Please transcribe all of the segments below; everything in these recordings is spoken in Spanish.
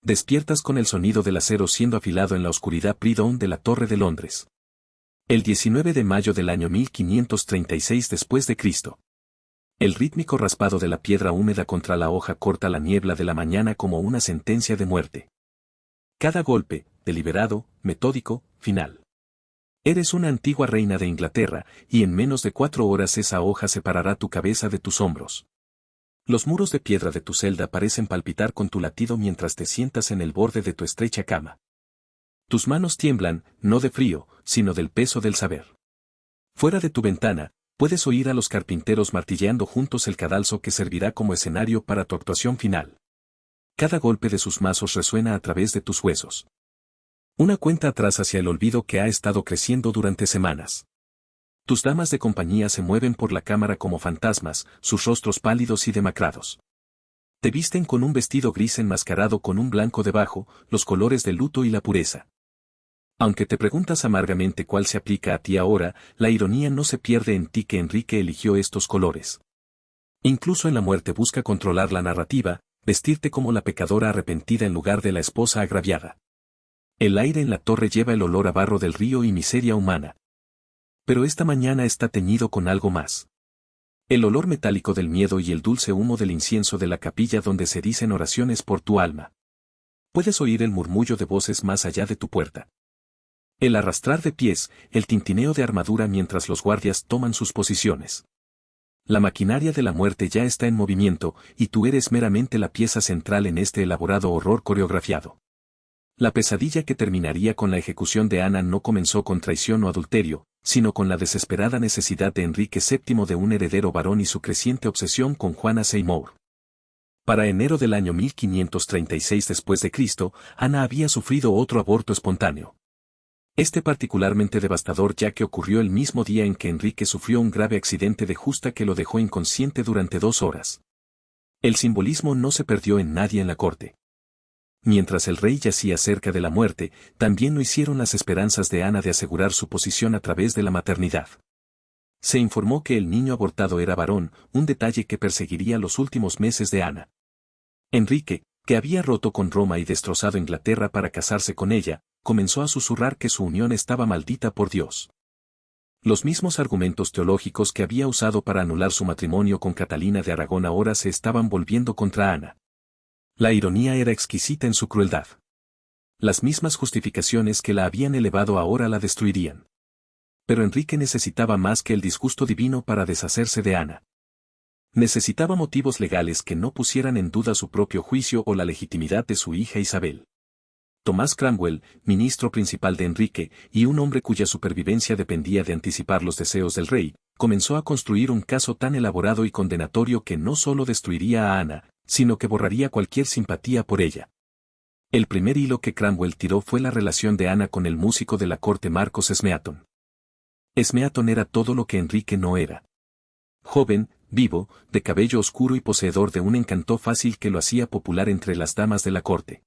Despiertas con el sonido del acero siendo afilado en la oscuridad Prydhomme de la Torre de Londres. El 19 de mayo del año 1536 después de Cristo. El rítmico raspado de la piedra húmeda contra la hoja corta la niebla de la mañana como una sentencia de muerte. Cada golpe, deliberado, metódico, final. Eres una antigua reina de Inglaterra, y en menos de 4 horas esa hoja separará tu cabeza de tus hombros. Los muros de piedra de tu celda parecen palpitar con tu latido mientras te sientas en el borde de tu estrecha cama. Tus manos tiemblan, no de frío, sino del peso del saber. Fuera de tu ventana, puedes oír a los carpinteros martilleando juntos el cadalso que servirá como escenario para tu actuación final. Cada golpe de sus mazos resuena a través de tus huesos. Una cuenta atrás hacia el olvido que ha estado creciendo durante semanas. Tus damas de compañía se mueven por la cámara como fantasmas, sus rostros pálidos y demacrados. Te visten con un vestido gris enmascarado con un blanco debajo, los colores del luto y la pureza. Aunque te preguntas amargamente cuál se aplica a ti ahora, la ironía no se pierde en ti que Enrique eligió estos colores. Incluso en la muerte busca controlar la narrativa, vestirte como la pecadora arrepentida en lugar de la esposa agraviada. El aire en la torre lleva el olor a barro del río y miseria humana. Pero esta mañana está teñido con algo más. El olor metálico del miedo y el dulce humo del incienso de la capilla donde se dicen oraciones por tu alma. Puedes oír el murmullo de voces más allá de tu puerta. El arrastrar de pies, el tintineo de armadura mientras los guardias toman sus posiciones. La maquinaria de la muerte ya está en movimiento, y tú eres meramente la pieza central en este elaborado horror coreografiado. La pesadilla que terminaría con la ejecución de Ana no comenzó con traición o adulterio, sino con la desesperada necesidad de Enrique VII de un heredero varón y su creciente obsesión con Juana Seymour. Para enero del año 1536 después de Cristo, Ana había sufrido otro aborto espontáneo. Este particularmente devastador ya que ocurrió el mismo día en que Enrique sufrió un grave accidente de justa que lo dejó inconsciente durante 2 horas. El simbolismo no se perdió en nadie en la corte. Mientras el rey yacía cerca de la muerte, también lo hicieron las esperanzas de Ana de asegurar su posición a través de la maternidad. Se informó que el niño abortado era varón, un detalle que perseguiría los últimos meses de Ana. Enrique, que había roto con Roma y destrozado Inglaterra para casarse con ella, comenzó a susurrar que su unión estaba maldita por Dios. Los mismos argumentos teológicos que había usado para anular su matrimonio con Catalina de Aragón ahora se estaban volviendo contra Ana. La ironía era exquisita en su crueldad. Las mismas justificaciones que la habían elevado ahora la destruirían. Pero Enrique necesitaba más que el disgusto divino para deshacerse de Ana. Necesitaba motivos legales que no pusieran en duda su propio juicio o la legitimidad de su hija Isabel. Tomás Cromwell, ministro principal de Enrique, y un hombre cuya supervivencia dependía de anticipar los deseos del rey, comenzó a construir un caso tan elaborado y condenatorio que no solo destruiría a Ana, sino que borraría cualquier simpatía por ella. El primer hilo que Cromwell tiró fue la relación de Ana con el músico de la corte Marcos Smeaton. Smeaton era todo lo que Enrique no era. Joven, vivo, de cabello oscuro y poseedor de un encanto fácil que lo hacía popular entre las damas de la corte.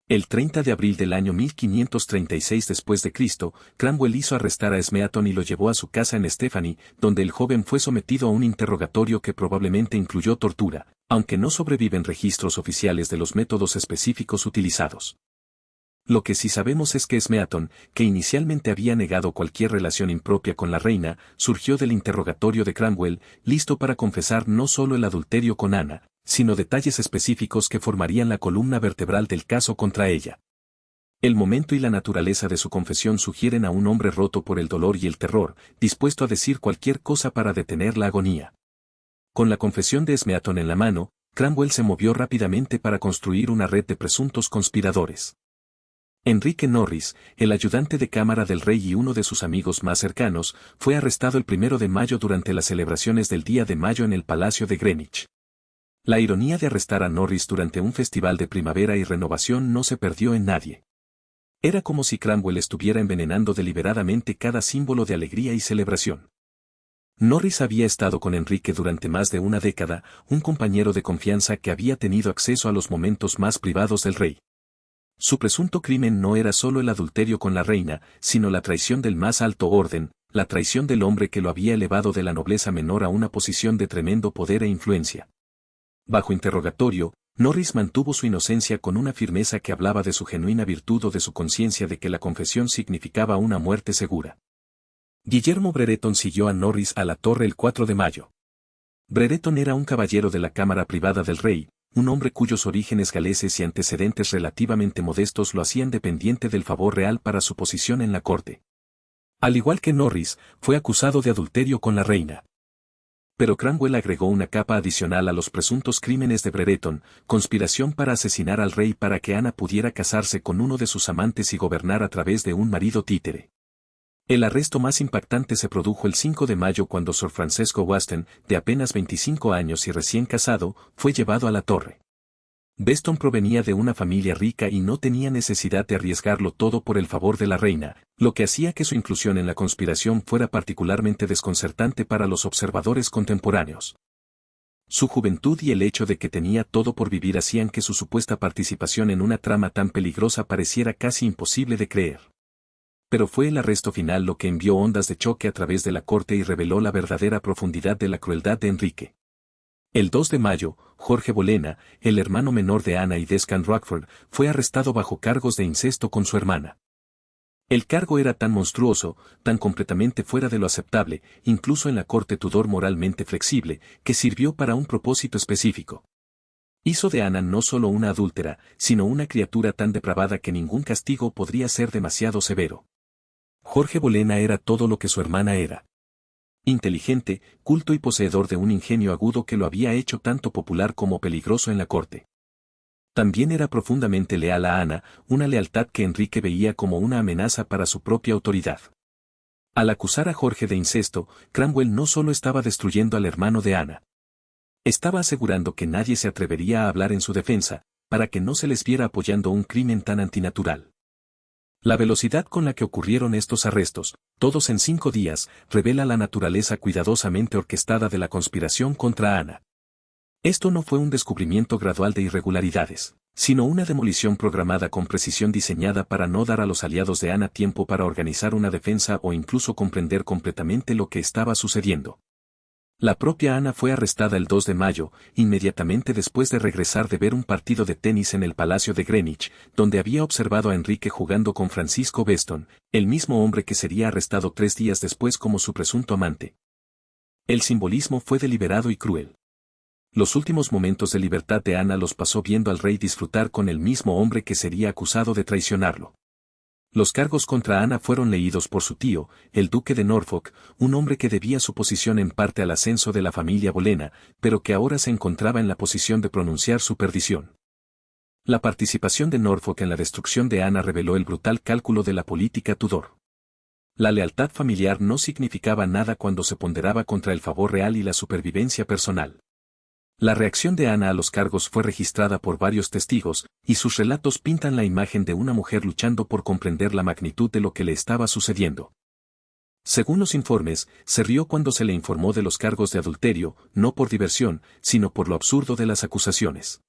El 30 de abril del año 1536 después de Cristo, Cromwell hizo arrestar a Smeaton y lo llevó a su casa en Stephanie, donde el joven fue sometido a un interrogatorio que probablemente incluyó tortura, aunque no sobreviven registros oficiales de los métodos específicos utilizados. Lo que sí sabemos es que Smeaton, que inicialmente había negado cualquier relación impropia con la reina, surgió del interrogatorio de Cromwell, listo para confesar no solo el adulterio con Ana, sino detalles específicos que formarían la columna vertebral del caso contra ella. El momento y la naturaleza de su confesión sugieren a un hombre roto por el dolor y el terror, dispuesto a decir cualquier cosa para detener la agonía. Con la confesión de Smeaton en la mano, Cromwell se movió rápidamente para construir una red de presuntos conspiradores. Enrique Norris, el ayudante de cámara del rey y uno de sus amigos más cercanos, fue arrestado el 1 de mayo durante las celebraciones del Día de Mayo en el Palacio de Greenwich. La ironía de arrestar a Norris durante un festival de primavera y renovación no se perdió en nadie. Era como si Cromwell estuviera envenenando deliberadamente cada símbolo de alegría y celebración. Norris había estado con Enrique durante más de una década, un compañero de confianza que había tenido acceso a los momentos más privados del rey. Su presunto crimen no era solo el adulterio con la reina, sino la traición del más alto orden, la traición del hombre que lo había elevado de la nobleza menor a una posición de tremendo poder e influencia. Bajo interrogatorio, Norris mantuvo su inocencia con una firmeza que hablaba de su genuina virtud o de su conciencia de que la confesión significaba una muerte segura. Guillermo Brereton siguió a Norris a la torre el 4 de mayo. Brereton era un caballero de la cámara privada del rey, un hombre cuyos orígenes galeses y antecedentes relativamente modestos lo hacían dependiente del favor real para su posición en la corte. Al igual que Norris, fue acusado de adulterio con la reina. Pero Cromwell agregó una capa adicional a los presuntos crímenes de Brereton, conspiración para asesinar al rey para que Ana pudiera casarse con uno de sus amantes y gobernar a través de un marido títere. El arresto más impactante se produjo el 5 de mayo cuando Sir Francesco Weston, de apenas 25 años y recién casado, fue llevado a la torre. Weston provenía de una familia rica y no tenía necesidad de arriesgarlo todo por el favor de la reina, lo que hacía que su inclusión en la conspiración fuera particularmente desconcertante para los observadores contemporáneos. Su juventud y el hecho de que tenía todo por vivir hacían que su supuesta participación en una trama tan peligrosa pareciera casi imposible de creer. Pero fue el arresto final lo que envió ondas de choque a través de la corte y reveló la verdadera profundidad de la crueldad de Enrique. El 2 de mayo, Jorge Bolena, el hermano menor de Ana y Duncan Rochford, fue arrestado bajo cargos de incesto con su hermana. El cargo era tan monstruoso, tan completamente fuera de lo aceptable, incluso en la corte Tudor moralmente flexible, que sirvió para un propósito específico. Hizo de Ana no solo una adúltera, sino una criatura tan depravada que ningún castigo podría ser demasiado severo. Jorge Bolena era todo lo que su hermana era. Inteligente, culto y poseedor de un ingenio agudo que lo había hecho tanto popular como peligroso en la corte. También era profundamente leal a Ana, una lealtad que Enrique veía como una amenaza para su propia autoridad. Al acusar a Jorge de incesto, Cromwell no solo estaba destruyendo al hermano de Ana. Estaba asegurando que nadie se atrevería a hablar en su defensa, para que no se les viera apoyando un crimen tan antinatural. La velocidad con la que ocurrieron estos arrestos, todos en 5 días, revela la naturaleza cuidadosamente orquestada de la conspiración contra Ana. Esto no fue un descubrimiento gradual de irregularidades, sino una demolición programada con precisión diseñada para no dar a los aliados de Ana tiempo para organizar una defensa o incluso comprender completamente lo que estaba sucediendo. La propia Ana fue arrestada el 2 de mayo, inmediatamente después de regresar de ver un partido de tenis en el Palacio de Greenwich, donde había observado a Enrique jugando con Francisco Weston, el mismo hombre que sería arrestado 3 días después como su presunto amante. El simbolismo fue deliberado y cruel. Los últimos momentos de libertad de Ana los pasó viendo al rey disfrutar con el mismo hombre que sería acusado de traicionarlo. Los cargos contra Ana fueron leídos por su tío, el duque de Norfolk, un hombre que debía su posición en parte al ascenso de la familia Bolena, pero que ahora se encontraba en la posición de pronunciar su perdición. La participación de Norfolk en la destrucción de Ana reveló el brutal cálculo de la política Tudor. La lealtad familiar no significaba nada cuando se ponderaba contra el favor real y la supervivencia personal. La reacción de Ana a los cargos fue registrada por varios testigos, y sus relatos pintan la imagen de una mujer luchando por comprender la magnitud de lo que le estaba sucediendo. Según los informes, se rió cuando se le informó de los cargos de adulterio, no por diversión, sino por lo absurdo de las acusaciones.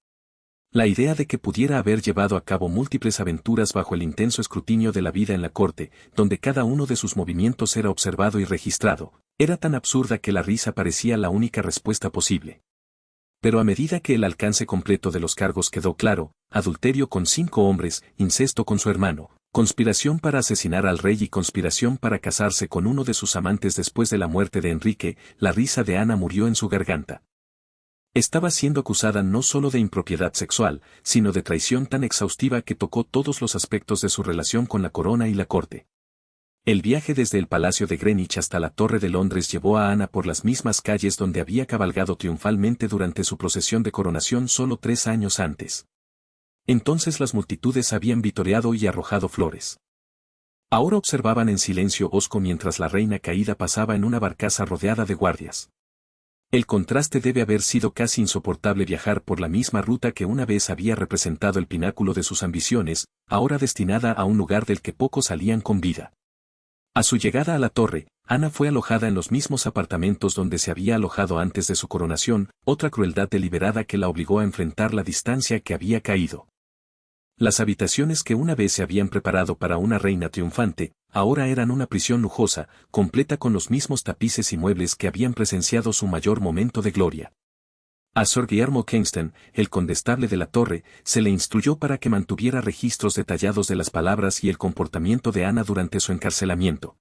La idea de que pudiera haber llevado a cabo múltiples aventuras bajo el intenso escrutinio de la vida en la corte, donde cada uno de sus movimientos era observado y registrado, era tan absurda que la risa parecía la única respuesta posible. Pero a medida que el alcance completo de los cargos quedó claro, adulterio con 5 hombres, incesto con su hermano, conspiración para asesinar al rey y conspiración para casarse con uno de sus amantes después de la muerte de Enrique, la risa de Ana murió en su garganta. Estaba siendo acusada no solo de impropiedad sexual, sino de traición tan exhaustiva que tocó todos los aspectos de su relación con la corona y la corte. El viaje desde el Palacio de Greenwich hasta la Torre de Londres llevó a Ana por las mismas calles donde había cabalgado triunfalmente durante su procesión de coronación solo 3 años antes. Entonces las multitudes habían vitoreado y arrojado flores. Ahora observaban en silencio hosco mientras la reina caída pasaba en una barcaza rodeada de guardias. El contraste debe haber sido casi insoportable viajar por la misma ruta que una vez había representado el pináculo de sus ambiciones, ahora destinada a un lugar del que pocos salían con vida. A su llegada a la torre, Ana fue alojada en los mismos apartamentos donde se había alojado antes de su coronación, otra crueldad deliberada que la obligó a enfrentar la distancia que había caído. Las habitaciones que una vez se habían preparado para una reina triunfante, ahora eran una prisión lujosa, completa con los mismos tapices y muebles que habían presenciado su mayor momento de gloria. A Sir Guillermo Kingston, el condestable de la Torre, se le instruyó para que mantuviera registros detallados de las palabras y el comportamiento de Ana durante su encarcelamiento.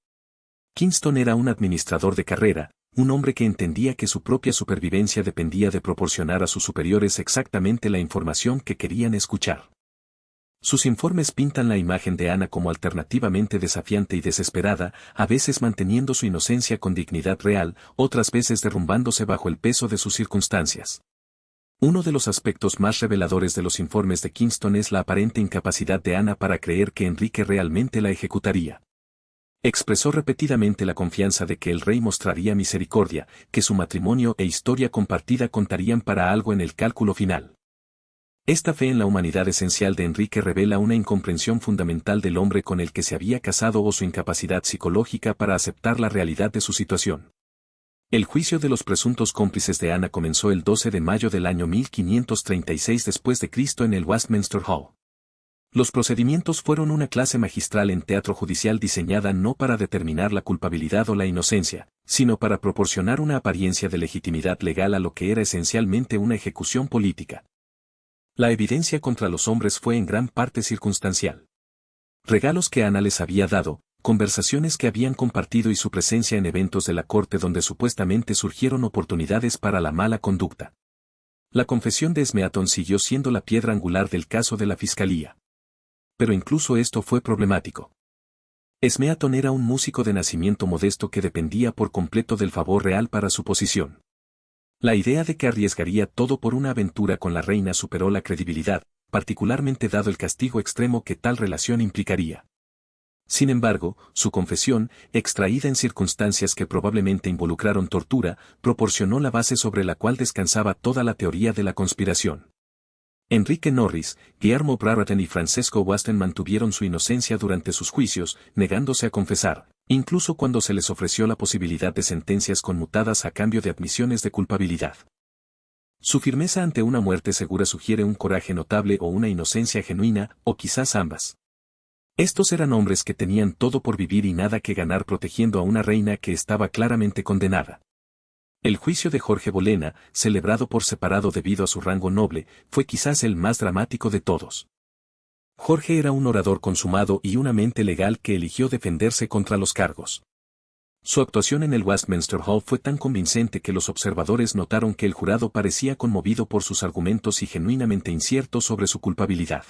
Kingston era un administrador de carrera, un hombre que entendía que su propia supervivencia dependía de proporcionar a sus superiores exactamente la información que querían escuchar. Sus informes pintan la imagen de Ana como alternativamente desafiante y desesperada, a veces manteniendo su inocencia con dignidad real, otras veces derrumbándose bajo el peso de sus circunstancias. Uno de los aspectos más reveladores de los informes de Kingston es la aparente incapacidad de Ana para creer que Enrique realmente la ejecutaría. Expresó repetidamente la confianza de que el rey mostraría misericordia, que su matrimonio e historia compartida contarían para algo en el cálculo final. Esta fe en la humanidad esencial de Enrique revela una incomprensión fundamental del hombre con el que se había casado o su incapacidad psicológica para aceptar la realidad de su situación. El juicio de los presuntos cómplices de Ana comenzó el 12 de mayo del año 1536 después de Cristo en el Westminster Hall. Los procedimientos fueron una clase magistral en teatro judicial diseñada no para determinar la culpabilidad o la inocencia, sino para proporcionar una apariencia de legitimidad legal a lo que era esencialmente una ejecución política. La evidencia contra los hombres fue en gran parte circunstancial. Regalos que Ana les había dado, conversaciones que habían compartido y su presencia en eventos de la corte donde supuestamente surgieron oportunidades para la mala conducta. La confesión de Smeaton siguió siendo la piedra angular del caso de la fiscalía. Pero incluso esto fue problemático. Smeaton era un músico de nacimiento modesto que dependía por completo del favor real para su posición. La idea de que arriesgaría todo por una aventura con la reina superó la credibilidad, particularmente dado el castigo extremo que tal relación implicaría. Sin embargo, su confesión, extraída en circunstancias que probablemente involucraron tortura, proporcionó la base sobre la cual descansaba toda la teoría de la conspiración. Enrique Norris, Guillermo Brereton y Francesco Weston mantuvieron su inocencia durante sus juicios, negándose a confesar, incluso cuando se les ofreció la posibilidad de sentencias conmutadas a cambio de admisiones de culpabilidad. Su firmeza ante una muerte segura sugiere un coraje notable o una inocencia genuina, o quizás ambas. Estos eran hombres que tenían todo por vivir y nada que ganar protegiendo a una reina que estaba claramente condenada. El juicio de Jorge Bolena, celebrado por separado debido a su rango noble, fue quizás el más dramático de todos. Jorge era un orador consumado y una mente legal que eligió defenderse contra los cargos. Su actuación en el Westminster Hall fue tan convincente que los observadores notaron que el jurado parecía conmovido por sus argumentos y genuinamente incierto sobre su culpabilidad.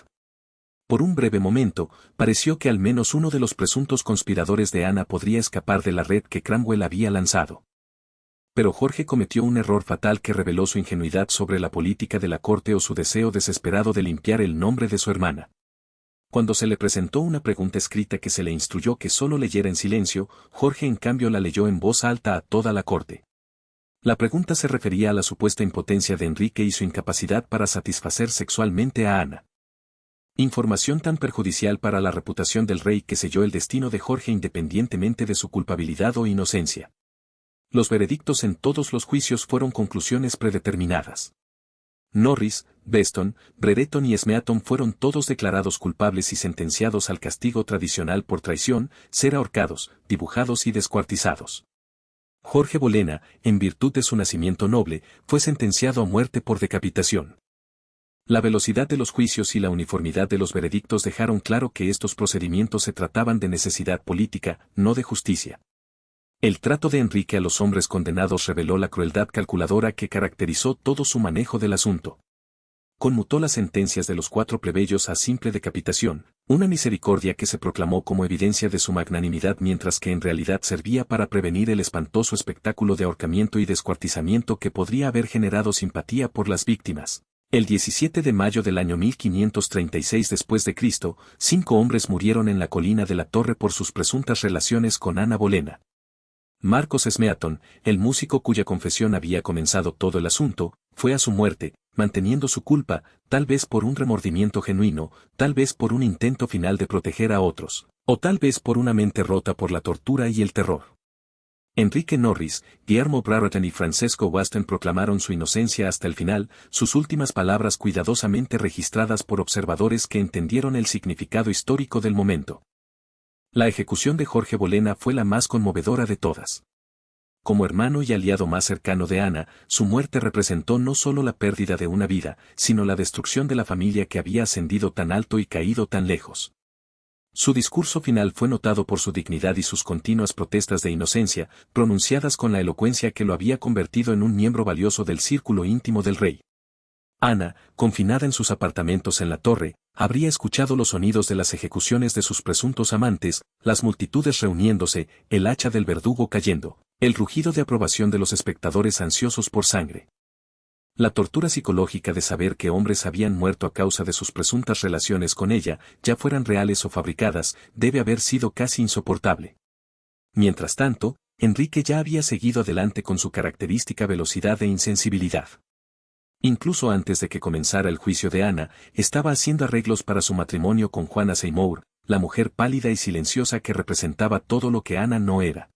Por un breve momento, pareció que al menos uno de los presuntos conspiradores de Ana podría escapar de la red que Cromwell había lanzado. Pero Jorge cometió un error fatal que reveló su ingenuidad sobre la política de la corte o su deseo desesperado de limpiar el nombre de su hermana. Cuando se le presentó una pregunta escrita que se le instruyó que solo leyera en silencio, Jorge en cambio la leyó en voz alta a toda la corte. La pregunta se refería a la supuesta impotencia de Enrique y su incapacidad para satisfacer sexualmente a Ana. Información tan perjudicial para la reputación del rey que selló el destino de Jorge independientemente de su culpabilidad o inocencia. Los veredictos en todos los juicios fueron conclusiones predeterminadas. Norris, Weston, Brereton y Smeaton fueron todos declarados culpables y sentenciados al castigo tradicional por traición, ser ahorcados, dibujados y descuartizados. Jorge Bolena, en virtud de su nacimiento noble, fue sentenciado a muerte por decapitación. La velocidad de los juicios y la uniformidad de los veredictos dejaron claro que estos procedimientos se trataban de necesidad política, no de justicia. El trato de Enrique a los hombres condenados reveló la crueldad calculadora que caracterizó todo su manejo del asunto. Conmutó las sentencias de los 4 plebeyos a simple decapitación, una misericordia que se proclamó como evidencia de su magnanimidad mientras que en realidad servía para prevenir el espantoso espectáculo de ahorcamiento y descuartizamiento que podría haber generado simpatía por las víctimas. El 17 de mayo del año 1536 después de Cristo, 5 hombres murieron en la colina de la Torre por sus presuntas relaciones con Ana Bolena. Marcos Smeaton, el músico cuya confesión había comenzado todo el asunto, fue a su muerte, manteniendo su culpa, tal vez por un remordimiento genuino, tal vez por un intento final de proteger a otros, o tal vez por una mente rota por la tortura y el terror. Enrique Norris, Guillermo Brereton y Francesco Weston proclamaron su inocencia hasta el final, sus últimas palabras cuidadosamente registradas por observadores que entendieron el significado histórico del momento. La ejecución de Jorge Bolena fue la más conmovedora de todas. como hermano y aliado más cercano de Ana, su muerte representó no solo la pérdida de una vida, sino la destrucción de la familia que había ascendido tan alto y caído tan lejos. Su discurso final fue notado por su dignidad y sus continuas protestas de inocencia, pronunciadas con la elocuencia que lo había convertido en un miembro valioso del círculo íntimo del rey. Ana, confinada en sus apartamentos en la torre, habría escuchado los sonidos de las ejecuciones de sus presuntos amantes, las multitudes reuniéndose, el hacha del verdugo cayendo, el rugido de aprobación de los espectadores ansiosos por sangre. La tortura psicológica de saber que hombres habían muerto a causa de sus presuntas relaciones con ella, ya fueran reales o fabricadas, debe haber sido casi insoportable. Mientras tanto, Enrique ya había seguido adelante con su característica velocidad e insensibilidad. Incluso antes de que comenzara el juicio de Ana, estaba haciendo arreglos para su matrimonio con Juana Seymour, la mujer pálida y silenciosa que representaba todo lo que Ana no era.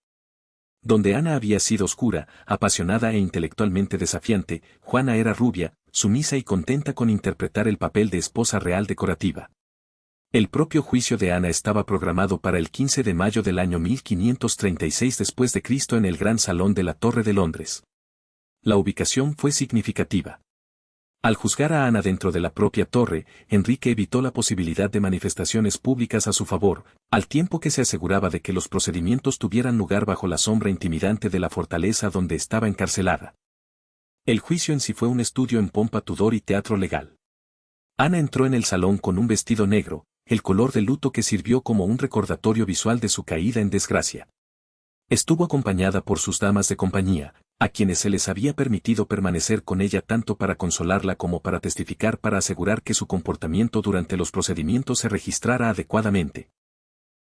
Donde Ana había sido oscura, apasionada e intelectualmente desafiante, Juana era rubia, sumisa y contenta con interpretar el papel de esposa real decorativa. El propio juicio de Ana estaba programado para el 15 de mayo del año 1536 después de Cristo en el Gran Salón de la Torre de Londres. La ubicación fue significativa. Al juzgar a Ana dentro de la propia torre, Enrique evitó la posibilidad de manifestaciones públicas a su favor, al tiempo que se aseguraba de que los procedimientos tuvieran lugar bajo la sombra intimidante de la fortaleza donde estaba encarcelada. El juicio en sí fue un estudio en pompa Tudor y teatro legal. Ana entró en el salón con un vestido negro, el color del luto que sirvió como un recordatorio visual de su caída en desgracia. Estuvo acompañada por sus damas de compañía, a quienes se les había permitido permanecer con ella tanto para consolarla como para testificar para asegurar que su comportamiento durante los procedimientos se registrara adecuadamente.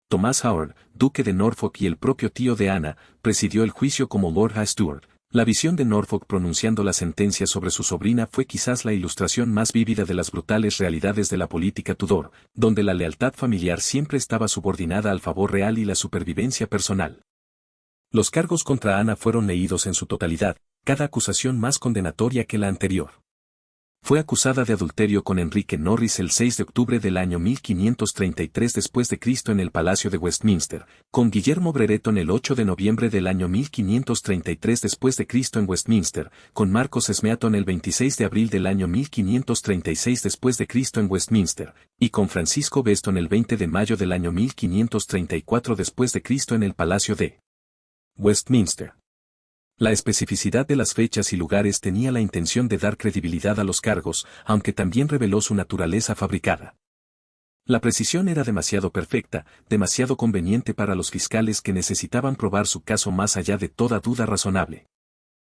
Thomas Howard, duque de Norfolk y el propio tío de Ana, presidió el juicio como Lord High Steward. La visión de Norfolk pronunciando la sentencia sobre su sobrina fue quizás la ilustración más vívida de las brutales realidades de la política Tudor, donde la lealtad familiar siempre estaba subordinada al favor real y la supervivencia personal. Los cargos contra Ana fueron leídos en su totalidad, cada acusación más condenatoria que la anterior. Fue acusada de adulterio con Enrique Norris el 6 de octubre del año 1533 después de Cristo en el Palacio de Westminster, con Guillermo Brereton el 8 de noviembre del año 1533 después de Cristo en Westminster, con Marcos Smeaton el 26 de abril del año 1536 después de Cristo en Westminster, y con Francisco Beston el 20 de mayo del año 1534 después de Cristo en el Palacio de Westminster. La especificidad de las fechas y lugares tenía la intención de dar credibilidad a los cargos, aunque también reveló su naturaleza fabricada. La precisión era demasiado perfecta, demasiado conveniente para los fiscales que necesitaban probar su caso más allá de toda duda razonable.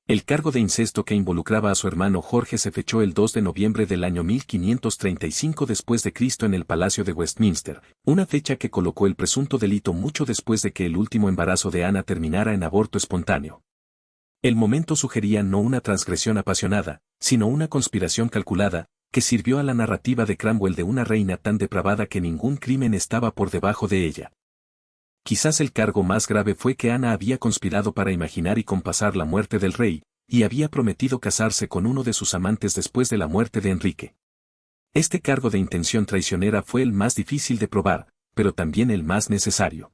El cargo de incesto que involucraba a su hermano Jorge se fechó el 2 de noviembre del año 1535 después de Cristo en el Palacio de Westminster, una fecha que colocó el presunto delito mucho después de que el último embarazo de Ana terminara en aborto espontáneo. El momento sugería no una transgresión apasionada, sino una conspiración calculada, que sirvió a la narrativa de Cromwell de una reina tan depravada que ningún crimen estaba por debajo de ella. Quizás el cargo más grave fue que Ana había conspirado para imaginar y compasar la muerte del rey, y había prometido casarse con uno de sus amantes después de la muerte de Enrique. Este cargo de intención traicionera fue el más difícil de probar, pero también el más necesario.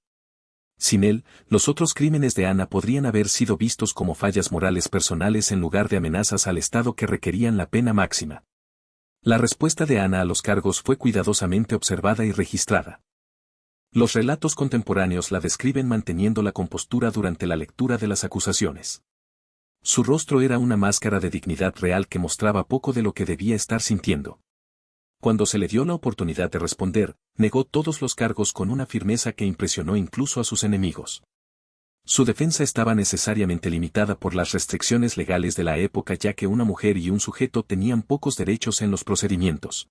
Sin él, los otros crímenes de Ana podrían haber sido vistos como fallas morales personales en lugar de amenazas al Estado que requerían la pena máxima. La respuesta de Ana a los cargos fue cuidadosamente observada y registrada. Los relatos contemporáneos la describen manteniendo la compostura durante la lectura de las acusaciones. Su rostro era una máscara de dignidad real que mostraba poco de lo que debía estar sintiendo. Cuando se le dio la oportunidad de responder, negó todos los cargos con una firmeza que impresionó incluso a sus enemigos. Su defensa estaba necesariamente limitada por las restricciones legales de la época, ya que una mujer y un sujeto tenían pocos derechos en los procedimientos.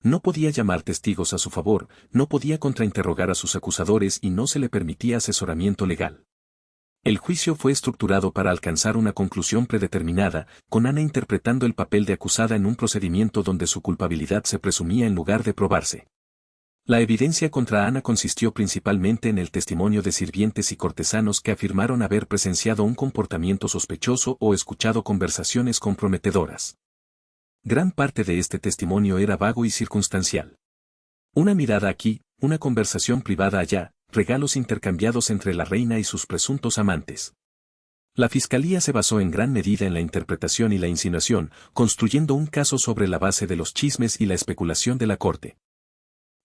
No podía llamar testigos a su favor, no podía contrainterrogar a sus acusadores y no se le permitía asesoramiento legal. El juicio fue estructurado para alcanzar una conclusión predeterminada, con Ana interpretando el papel de acusada en un procedimiento donde su culpabilidad se presumía en lugar de probarse. La evidencia contra Ana consistió principalmente en el testimonio de sirvientes y cortesanos que afirmaron haber presenciado un comportamiento sospechoso o escuchado conversaciones comprometedoras. Gran parte de este testimonio era vago y circunstancial. Una mirada aquí, una conversación privada allá, regalos intercambiados entre la reina y sus presuntos amantes. La fiscalía se basó en gran medida en la interpretación y la insinuación, construyendo un caso sobre la base de los chismes y la especulación de la corte.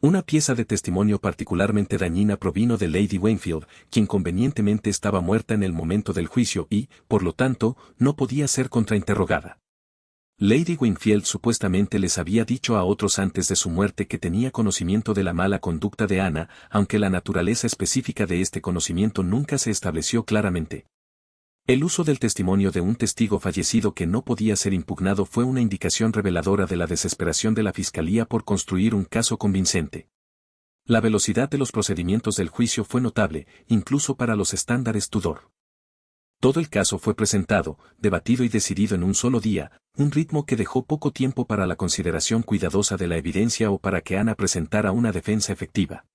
Una pieza de testimonio particularmente dañina provino de Lady Wakefield, quien convenientemente estaba muerta en el momento del juicio y, por lo tanto, no podía ser contrainterrogada. Lady Wakefield supuestamente les había dicho a otros antes de su muerte que tenía conocimiento de la mala conducta de Ana, aunque la naturaleza específica de este conocimiento nunca se estableció claramente. El uso del testimonio de un testigo fallecido que no podía ser impugnado fue una indicación reveladora de la desesperación de la fiscalía por construir un caso convincente. La velocidad de los procedimientos del juicio fue notable, incluso para los estándares Tudor. Todo el caso fue presentado, debatido y decidido en un solo día, un ritmo que dejó poco tiempo para la consideración cuidadosa de la evidencia o para que Ana presentara una defensa efectiva.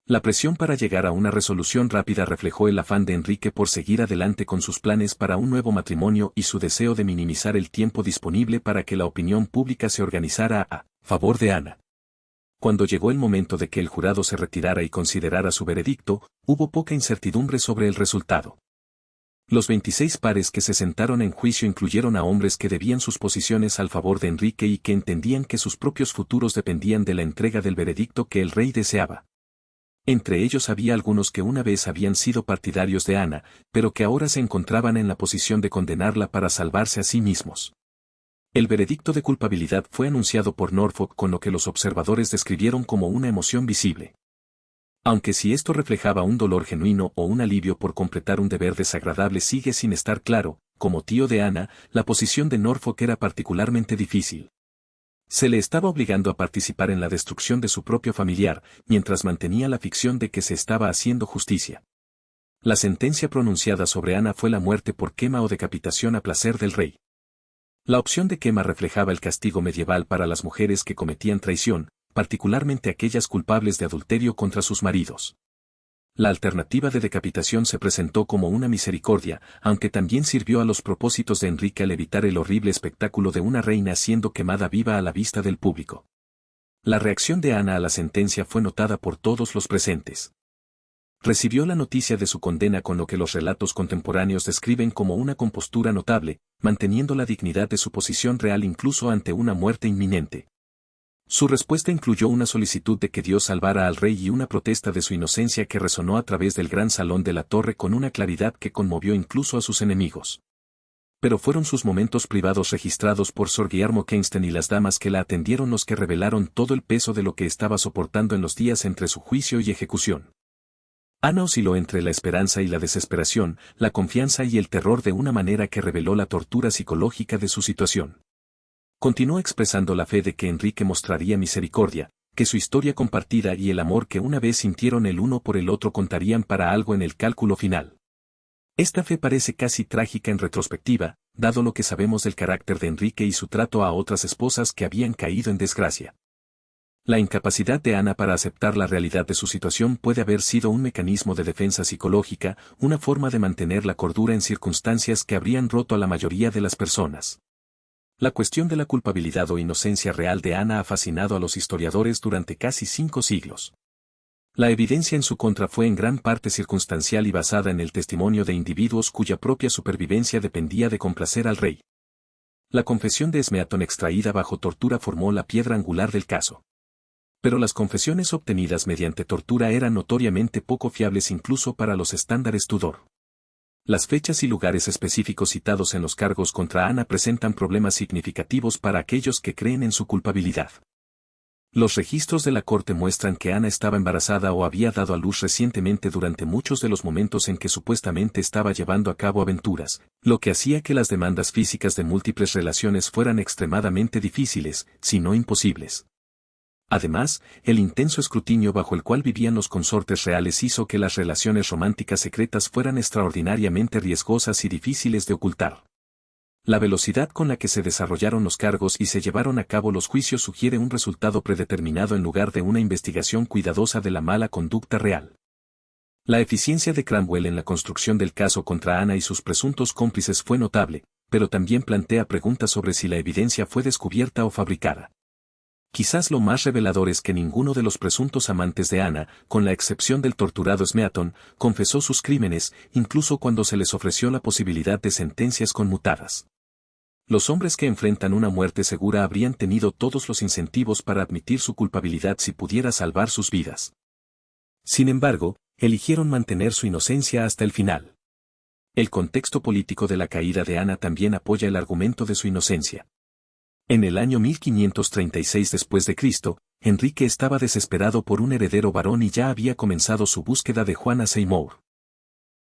La presión para llegar a una resolución rápida reflejó el afán de Enrique por seguir adelante con sus planes para un nuevo matrimonio y su deseo de minimizar el tiempo disponible para que la opinión pública se organizara a favor de Ana. Cuando llegó el momento de que el jurado se retirara y considerara su veredicto, hubo poca incertidumbre sobre el resultado. Los 26 pares que se sentaron en juicio incluyeron a hombres que debían sus posiciones al favor de Enrique y que entendían que sus propios futuros dependían de la entrega del veredicto que el rey deseaba. Entre ellos había algunos que una vez habían sido partidarios de Ana, pero que ahora se encontraban en la posición de condenarla para salvarse a sí mismos. El veredicto de culpabilidad fue anunciado por Norfolk con lo que los observadores describieron como una emoción visible. Aunque si esto reflejaba un dolor genuino o un alivio por completar un deber desagradable sigue sin estar claro, como tío de Ana, la posición de Norfolk era particularmente difícil. Se le estaba obligando a participar en la destrucción de su propio familiar, mientras mantenía la ficción de que se estaba haciendo justicia. La sentencia pronunciada sobre Ana fue la muerte por quema o decapitación a placer del rey. La opción de quema reflejaba el castigo medieval para las mujeres que cometían traición, particularmente aquellas culpables de adulterio contra sus maridos. La alternativa de decapitación se presentó como una misericordia, aunque también sirvió a los propósitos de Enrique al evitar el horrible espectáculo de una reina siendo quemada viva a la vista del público. La reacción de Ana a la sentencia fue notada por todos los presentes. Recibió la noticia de su condena con lo que los relatos contemporáneos describen como una compostura notable, manteniendo la dignidad de su posición real incluso ante una muerte inminente. Su respuesta incluyó una solicitud de que Dios salvara al rey y una protesta de su inocencia que resonó a través del gran salón de la torre con una claridad que conmovió incluso a sus enemigos. Pero fueron sus momentos privados registrados por Sir Guillermo Kensington y las damas que la atendieron los que revelaron todo el peso de lo que estaba soportando en los días entre su juicio y ejecución. Ana osciló entre la esperanza y la desesperación, la confianza y el terror de una manera que reveló la tortura psicológica de su situación. Continuó expresando la fe de que Enrique mostraría misericordia, que su historia compartida y el amor que una vez sintieron el uno por el otro contarían para algo en el cálculo final. Esta fe parece casi trágica en retrospectiva, dado lo que sabemos del carácter de Enrique y su trato a otras esposas que habían caído en desgracia. La incapacidad de Ana para aceptar la realidad de su situación puede haber sido un mecanismo de defensa psicológica, una forma de mantener la cordura en circunstancias que habrían roto a la mayoría de las personas. La cuestión de la culpabilidad o inocencia real de Ana ha fascinado a los historiadores durante casi 5 siglos. La evidencia en su contra fue en gran parte circunstancial y basada en el testimonio de individuos cuya propia supervivencia dependía de complacer al rey. La confesión de Smeaton extraída bajo tortura formó la piedra angular del caso. Pero las confesiones obtenidas mediante tortura eran notoriamente poco fiables incluso para los estándares Tudor. Las fechas y lugares específicos citados en los cargos contra Ana presentan problemas significativos para aquellos que creen en su culpabilidad. Los registros de la corte muestran que Ana estaba embarazada o había dado a luz recientemente durante muchos de los momentos en que supuestamente estaba llevando a cabo aventuras, lo que hacía que las demandas físicas de múltiples relaciones fueran extremadamente difíciles, si no imposibles. Además, el intenso escrutinio bajo el cual vivían los consortes reales hizo que las relaciones románticas secretas fueran extraordinariamente riesgosas y difíciles de ocultar. La velocidad con la que se desarrollaron los cargos y se llevaron a cabo los juicios sugiere un resultado predeterminado en lugar de una investigación cuidadosa de la mala conducta real. La eficiencia de Cromwell en la construcción del caso contra Ana y sus presuntos cómplices fue notable, pero también plantea preguntas sobre si la evidencia fue descubierta o fabricada. Quizás lo más revelador es que ninguno de los presuntos amantes de Ana, con la excepción del torturado Smeaton, confesó sus crímenes, incluso cuando se les ofreció la posibilidad de sentencias conmutadas. Los hombres que enfrentan una muerte segura habrían tenido todos los incentivos para admitir su culpabilidad si pudiera salvar sus vidas. Sin embargo, eligieron mantener su inocencia hasta el final. El contexto político de la caída de Ana también apoya el argumento de su inocencia. En el año 1536 después de Cristo, Enrique estaba desesperado por un heredero varón y ya había comenzado su búsqueda de Juana Seymour.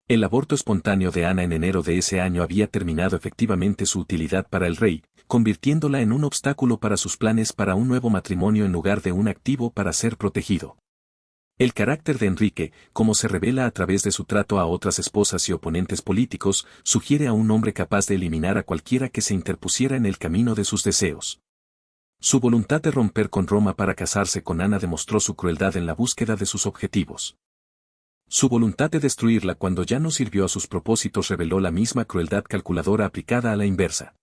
El aborto espontáneo de Ana en enero de ese año había terminado efectivamente su utilidad para el rey, convirtiéndola en un obstáculo para sus planes para un nuevo matrimonio en lugar de un activo para ser protegido. El carácter de Enrique, como se revela a través de su trato a otras esposas y oponentes políticos, sugiere a un hombre capaz de eliminar a cualquiera que se interpusiera en el camino de sus deseos. Su voluntad de romper con Roma para casarse con Ana demostró su crueldad en la búsqueda de sus objetivos. Su voluntad de destruirla cuando ya no sirvió a sus propósitos reveló la misma crueldad calculadora aplicada a la inversa.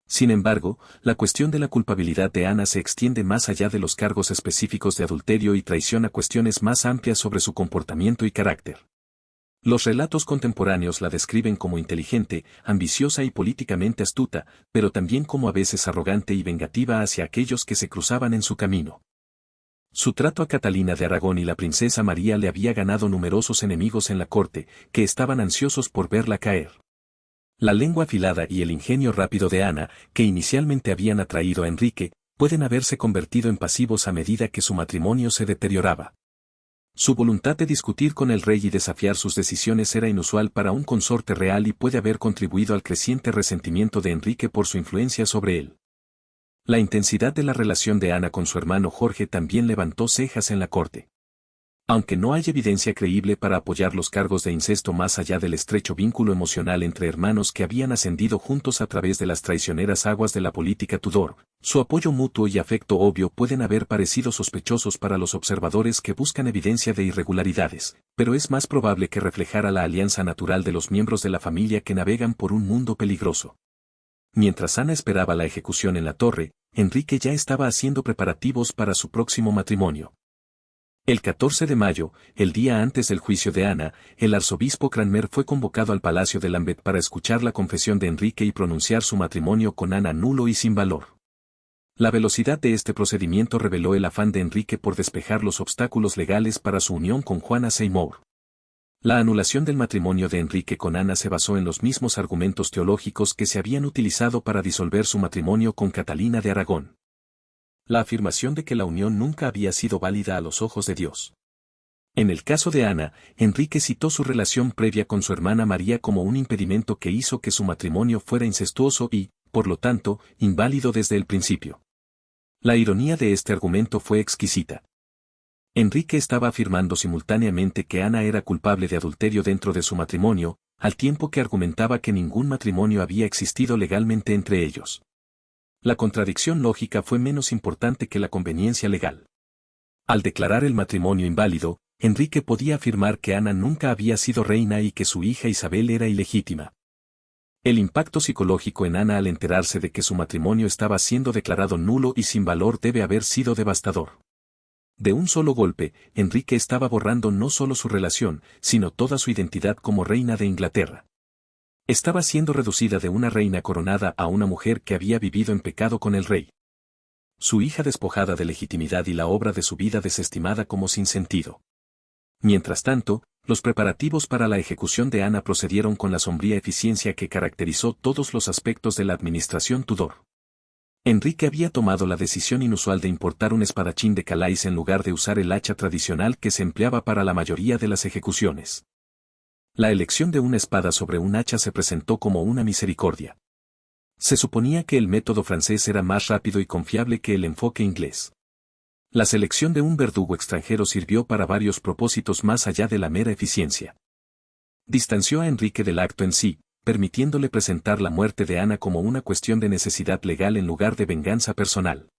Sin embargo, la cuestión de la culpabilidad de Ana se extiende más allá de los cargos específicos de adulterio y traición a cuestiones más amplias sobre su comportamiento y carácter. Los relatos contemporáneos la describen como inteligente, ambiciosa y políticamente astuta, pero también como a veces arrogante y vengativa hacia aquellos que se cruzaban en su camino. Su trato a Catalina de Aragón y la princesa María le había ganado numerosos enemigos en la corte, que estaban ansiosos por verla caer. La lengua afilada y el ingenio rápido de Ana, que inicialmente habían atraído a Enrique, pueden haberse convertido en pasivos a medida que su matrimonio se deterioraba. Su voluntad de discutir con el rey y desafiar sus decisiones era inusual para un consorte real y puede haber contribuido al creciente resentimiento de Enrique por su influencia sobre él. La intensidad de la relación de Ana con su hermano Jorge también levantó cejas en la corte. Aunque no hay evidencia creíble para apoyar los cargos de incesto más allá del estrecho vínculo emocional entre hermanos que habían ascendido juntos a través de las traicioneras aguas de la política Tudor, su apoyo mutuo y afecto obvio pueden haber parecido sospechosos para los observadores que buscan evidencia de irregularidades, pero es más probable que reflejara la alianza natural de los miembros de la familia que navegan por un mundo peligroso. Mientras Ana esperaba la ejecución en la torre, Enrique ya estaba haciendo preparativos para su próximo matrimonio. El 14 de mayo, el día antes del juicio de Ana, el arzobispo Cranmer fue convocado al palacio de Lambeth para escuchar la confesión de Enrique y pronunciar su matrimonio con Ana nulo y sin valor. La velocidad de este procedimiento reveló el afán de Enrique por despejar los obstáculos legales para su unión con Juana Seymour. La anulación del matrimonio de Enrique con Ana se basó en los mismos argumentos teológicos que se habían utilizado para disolver su matrimonio con Catalina de Aragón. La afirmación de que la unión nunca había sido válida a los ojos de Dios. En el caso de Ana, Enrique citó su relación previa con su hermana María como un impedimento que hizo que su matrimonio fuera incestuoso y, por lo tanto, inválido desde el principio. La ironía de este argumento fue exquisita. Enrique estaba afirmando simultáneamente que Ana era culpable de adulterio dentro de su matrimonio, al tiempo que argumentaba que ningún matrimonio había existido legalmente entre ellos. La contradicción lógica fue menos importante que la conveniencia legal. Al declarar el matrimonio inválido, Enrique podía afirmar que Ana nunca había sido reina y que su hija Isabel era ilegítima. El impacto psicológico en Ana al enterarse de que su matrimonio estaba siendo declarado nulo y sin valor debe haber sido devastador. De un solo golpe, Enrique estaba borrando no solo su relación, sino toda su identidad como reina de Inglaterra. Estaba siendo reducida de una reina coronada a una mujer que había vivido en pecado con el rey. Su hija despojada de legitimidad y la obra de su vida desestimada como sin sentido. Mientras tanto, los preparativos para la ejecución de Ana procedieron con la sombría eficiencia que caracterizó todos los aspectos de la administración Tudor. Enrique había tomado la decisión inusual de importar un espadachín de Calais en lugar de usar el hacha tradicional que se empleaba para la mayoría de las ejecuciones. La elección de una espada sobre un hacha se presentó como una misericordia. Se suponía que el método francés era más rápido y confiable que el enfoque inglés. La selección de un verdugo extranjero sirvió para varios propósitos más allá de la mera eficiencia. Distanció a Enrique del acto en sí, permitiéndole presentar la muerte de Ana como una cuestión de necesidad legal en lugar de venganza personal.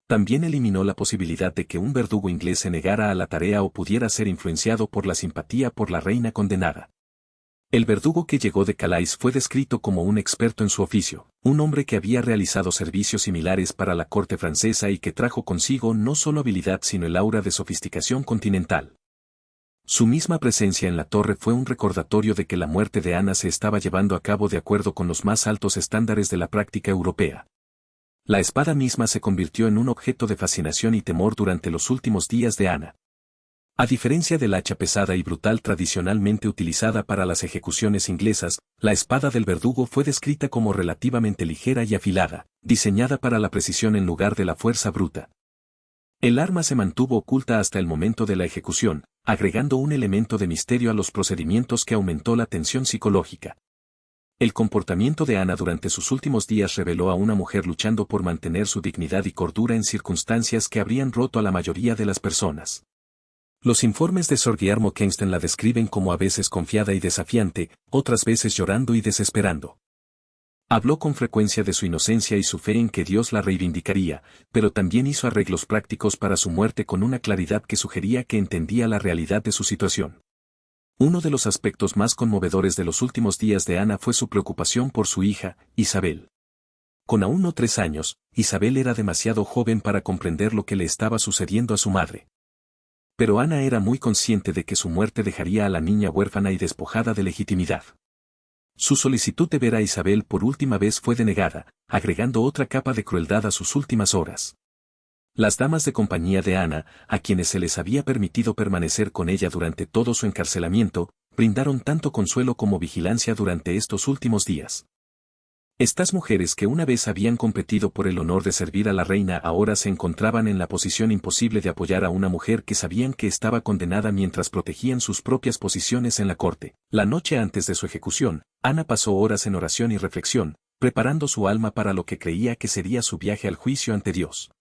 También eliminó la posibilidad de que un verdugo inglés se negara a la tarea o pudiera ser influenciado por la simpatía por la reina condenada. El verdugo que llegó de Calais fue descrito como un experto en su oficio, un hombre que había realizado servicios similares para la corte francesa y que trajo consigo no solo habilidad sino el aura de sofisticación continental. Su misma presencia en la torre fue un recordatorio de que la muerte de Ana se estaba llevando a cabo de acuerdo con los más altos estándares de la práctica europea. La espada misma se convirtió en un objeto de fascinación y temor durante los últimos días de Ana. A diferencia del hacha pesada y brutal tradicionalmente utilizada para las ejecuciones inglesas, la espada del verdugo fue descrita como relativamente ligera y afilada, diseñada para la precisión en lugar de la fuerza bruta. El arma se mantuvo oculta hasta el momento de la ejecución, agregando un elemento de misterio a los procedimientos que aumentó la tensión psicológica. El comportamiento de Ana durante sus últimos días reveló a una mujer luchando por mantener su dignidad y cordura en circunstancias que habrían roto a la mayoría de las personas. Los informes de Sir Guillermo Kenston la describen como a veces confiada y desafiante, otras veces llorando y desesperando. Habló con frecuencia de su inocencia y su fe en que Dios la reivindicaría, pero también hizo arreglos prácticos para su muerte con una claridad que sugería que entendía la realidad de su situación. Uno de los aspectos más conmovedores de los últimos días de Ana fue su preocupación por su hija, Isabel. Con aún no 3 años, Isabel era demasiado joven para comprender lo que le estaba sucediendo a su madre. Pero Ana era muy consciente de que su muerte dejaría a la niña huérfana y despojada de legitimidad. Su solicitud de ver a Isabel por última vez fue denegada, agregando otra capa de crueldad a sus últimas horas. Las damas de compañía de Ana, a quienes se les había permitido permanecer con ella durante todo su encarcelamiento, brindaron tanto consuelo como vigilancia durante estos últimos días. Estas mujeres que una vez habían competido por el honor de servir a la reina ahora se encontraban en la posición imposible de apoyar a una mujer que sabían que estaba condenada mientras protegían sus propias posiciones en la corte. La noche antes de su ejecución, Ana pasó horas en oración y reflexión, preparando su alma para lo que creía que sería su viaje al juicio ante Dios.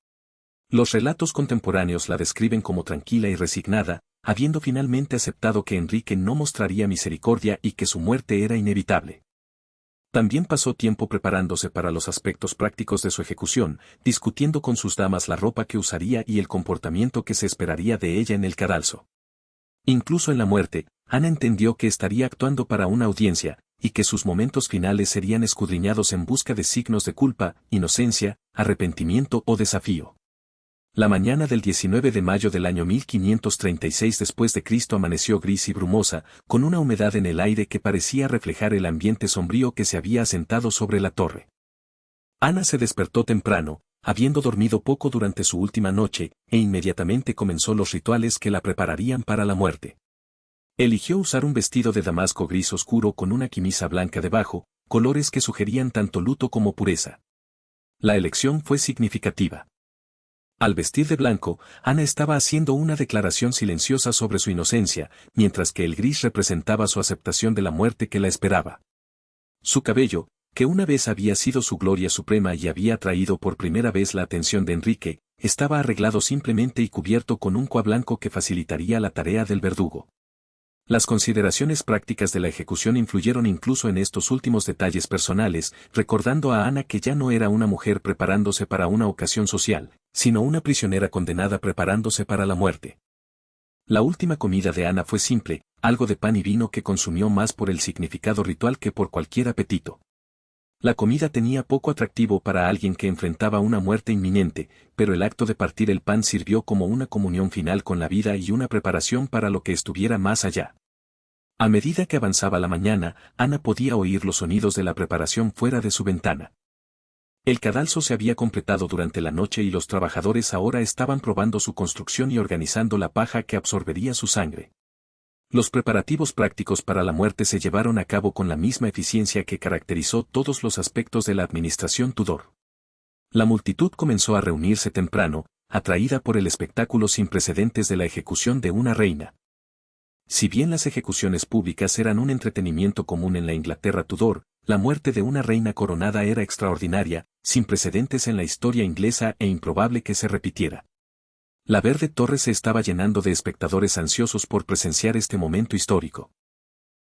Los relatos contemporáneos la describen como tranquila y resignada, habiendo finalmente aceptado que Enrique no mostraría misericordia y que su muerte era inevitable. También pasó tiempo preparándose para los aspectos prácticos de su ejecución, discutiendo con sus damas la ropa que usaría y el comportamiento que se esperaría de ella en el cadalso. Incluso en la muerte, Ana entendió que estaría actuando para una audiencia, y que sus momentos finales serían escudriñados en busca de signos de culpa, inocencia, arrepentimiento o desafío. La mañana del 19 de mayo del año 1536 después de Cristo amaneció gris y brumosa, con una humedad en el aire que parecía reflejar el ambiente sombrío que se había asentado sobre la torre. Ana se despertó temprano, habiendo dormido poco durante su última noche, e inmediatamente comenzó los rituales que la prepararían para la muerte. Eligió usar un vestido de damasco gris oscuro con una quimisa blanca debajo, colores que sugerían tanto luto como pureza. La elección fue significativa. Al vestir de blanco, Ana estaba haciendo una declaración silenciosa sobre su inocencia, mientras que el gris representaba su aceptación de la muerte que la esperaba. Su cabello, que una vez había sido su gloria suprema y había atraído por primera vez la atención de Enrique, estaba arreglado simplemente y cubierto con un coa blanco que facilitaría la tarea del verdugo. Las consideraciones prácticas de la ejecución influyeron incluso en estos últimos detalles personales, recordando a Ana que ya no era una mujer preparándose para una ocasión social, sino una prisionera condenada preparándose para la muerte. La última comida de Ana fue simple, algo de pan y vino que consumió más por el significado ritual que por cualquier apetito. La comida tenía poco atractivo para alguien que enfrentaba una muerte inminente, pero el acto de partir el pan sirvió como una comunión final con la vida y una preparación para lo que estuviera más allá. A medida que avanzaba la mañana, Ana podía oír los sonidos de la preparación fuera de su ventana. El cadalso se había completado durante la noche y los trabajadores ahora estaban probando su construcción y organizando la paja que absorbería su sangre. Los preparativos prácticos para la muerte se llevaron a cabo con la misma eficiencia que caracterizó todos los aspectos de la administración Tudor. La multitud comenzó a reunirse temprano, atraída por el espectáculo sin precedentes de la ejecución de una reina. Si bien las ejecuciones públicas eran un entretenimiento común en la Inglaterra Tudor, la muerte de una reina coronada era extraordinaria, sin precedentes en la historia inglesa e improbable que se repitiera. La Verde Torre se estaba llenando de espectadores ansiosos por presenciar este momento histórico.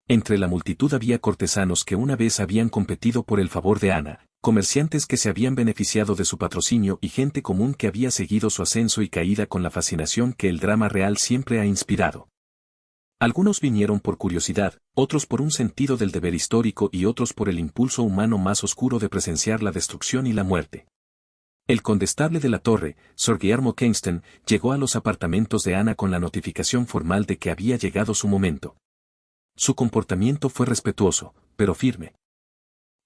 Entre la multitud había cortesanos que una vez habían competido por el favor de Ana, comerciantes que se habían beneficiado de su patrocinio y gente común que había seguido su ascenso y caída con la fascinación que el drama real siempre ha inspirado. Algunos vinieron por curiosidad, otros por un sentido del deber histórico y otros por el impulso humano más oscuro de presenciar la destrucción y la muerte. El condestable de la torre, Sir Guillermo Kingston, llegó a los apartamentos de Ana con la notificación formal de que había llegado su momento. Su comportamiento fue respetuoso, pero firme.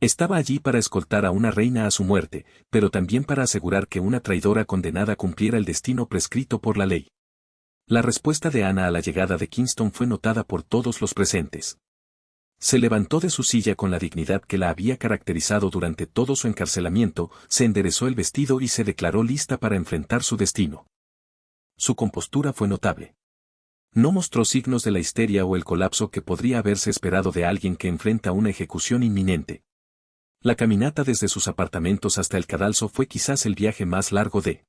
Estaba allí para escoltar a una reina a su muerte, pero también para asegurar que una traidora condenada cumpliera el destino prescrito por la ley. La respuesta de Ana a la llegada de Kingston fue notada por todos los presentes. Se levantó de su silla con la dignidad que la había caracterizado durante todo su encarcelamiento, se enderezó el vestido y se declaró lista para enfrentar su destino. Su compostura fue notable. No mostró signos de la histeria o el colapso que podría haberse esperado de alguien que enfrenta una ejecución inminente. La caminata desde sus apartamentos hasta el cadalso fue quizás el viaje más largo de